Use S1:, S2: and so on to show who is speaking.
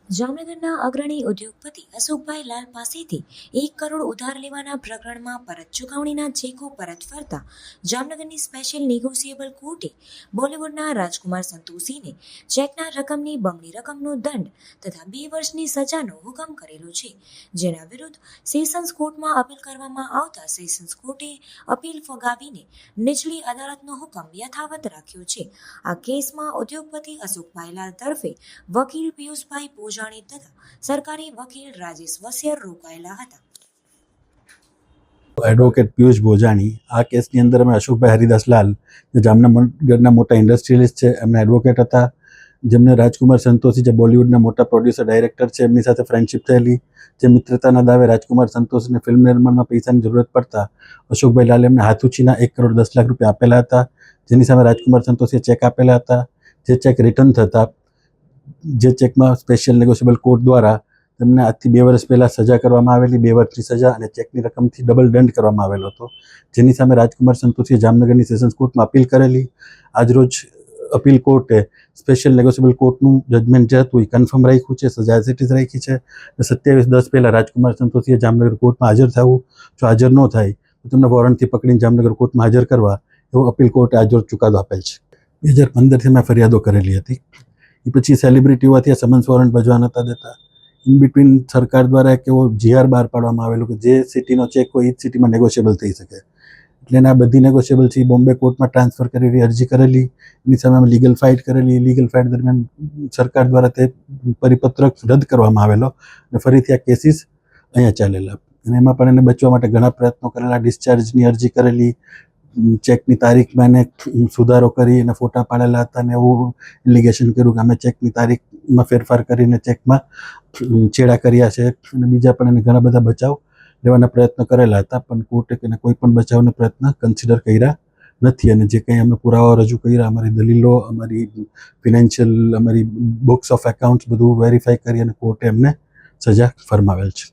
S1: જામનગરના અગ્રણી ઉદ્યોગપતિ અશોકભાઈ લાલ પાસેથી 1 કરોડ ઉધાર લેવાના પ્રકરણમાં પરત ચૂકવણીના ચેકો પરત ફરતા જામનગરની સ્પેશિયલ નેગોશિયેબલ કોર્ટે બોલિવૂડના રાજકુમાર સંતોષીને ચેકના રકમની બમણી રકમનો દંડ તથા 2 વર્ષની સજાનો હુકમ કરેલો છે, જેના વિરુદ્ધ સેશન્સ કોર્ટમાં અપીલ કરવામાં આવતા સેશન્સ કોર્ટે અપીલ ફગાવીને નીચલી અદાલતનો હુકમ યથાવત રાખ્યો છે। આ કેસમાં ઉદ્યોગપતિ અશોકભાઈ લાલ તરફે વકીલ પિયુષભાઈ પોજાણી તથા સરકારી વકીલ રાજેશ વસિયર રોકાયેલા હતા।
S2: એડવોકેટ પિયુષ ભોજાણી આ કેસની અંદર અમે અશોકભાઈ હરિદાસ લાલ જે જામનગરના મોટા ઇન્ડસ્ટ્રીયલિસ્ટ છે, એમના એડવોકેટ હતા, જેમને રાજકુમાર સંતોષી જે બોલિવૂડના મોટા પ્રોડ્યુસર ડાયરેક્ટર છે, એમની સાથે ફ્રેન્ડશિપ થયેલી, જે મિત્રતાના દાવે રાજકુમાર સંતોષીને ફિલ્મ નિર્માણમાં પૈસાની જરૂરત પડતા અશોકભાઈ લાલે એમને હાથુચીના 1 કરોડ 10 લાખ રૂપિયા આપેલા હતા, જેની સામે રાજકુમાર સંતોષીએ ચેક આપેલા હતા। જે ચેક રિટર્ન થતા જે ચેકમાં સ્પેશિયલ નેગોશિયેબલ કોર્ટ દ્વારા તેમને આજથી 2 વર્ષ પહેલાં સજા કરવામાં આવેલી, 2 વર્ષની સજા અને ચેકની રકમથી ડબલ દંડ કરવામાં આવેલો હતો, જેની સામે રાજકુમાર સંતોષીએ જામનગરની સેશન્સ કોર્ટમાં અપીલ કરેલી। આજરોજ અપીલ કોર્ટે સ્પેશિયલ નેગોશિયેબલ કોર્ટનું જજમેન્ટ જે હતું એ કન્ફર્મ રાખ્યું છે, સજા એઝ ઇટ ઇઝ રાખી છે। 27/10 પહેલાં રાજકુમાર સંતોષીએ જામનગર કોર્ટમાં હાજર થવું, જો હાજર ન થાય તો તેમને વોરંટથી પકડીને જામનગર કોર્ટમાં હાજર કરવા એવો અપીલ કોર્ટે આજરોજ ચુકાદો આપેલ છે। 2015થી મેં ફરિયાદો કરેલી હતી, એ પછી સેલિબ્રિટી હોવાથી આ સમન્સ વોરંટ ભજવા નહોતા દેતા। ઇન બિટવીન સરકાર દ્વારા એક એવો GR બહાર પાડવામાં આવેલો કે જે સિટીનો ચેક હોય એ જ સિટીમાં નેગોશિયેબલ થઈ શકે, એટલે એને આ બધી નેગોશિયેબલ છે બોમ્બે કોર્ટમાં ટ્રાન્સફર કરેલી, અરજી કરેલી, એની સામે અમે લીગલ ફાઇટ કરેલી। લીગલ ફાઇટ દરમિયાન સરકાર દ્વારા તે પરિપત્ર રદ કરવામાં આવેલો અને ફરીથી આ કેસીસ અહીંયા ચાલેલા, અને એમાં પણ એને બચવા માટે ઘણા પ્રયત્નો કરેલા, ડિસ્ચાર્જની અરજી કરેલી, ચેકની તારીખમાં એને સુધારો કરી અને ફોટા પાડેલા હતા અને એવું એલિગેશન કર્યું કે અમે ચેકની તારીખમાં ફેરફાર કરીને ચેકમાં છેડા કર્યા છે, અને બીજા પણ એને ઘણા બધા બચાવ લેવાના પ્રયત્ન કરેલા હતા, પણ કોર્ટે એને કોઈ પણ બચાવના પ્રયત્ન કન્સિડર કર્યા નથી, અને જે કંઈ અમે પુરાવા રજૂ કર્યા, અમારી દલીલો, અમારી ફિનાન્શિયલ, અમારી બુક્સ ઓફ એકાઉન્ટ્સ બધું વેરીફાઈ કરી અને કોર્ટે એમને સજા ફરમાવેલ છે।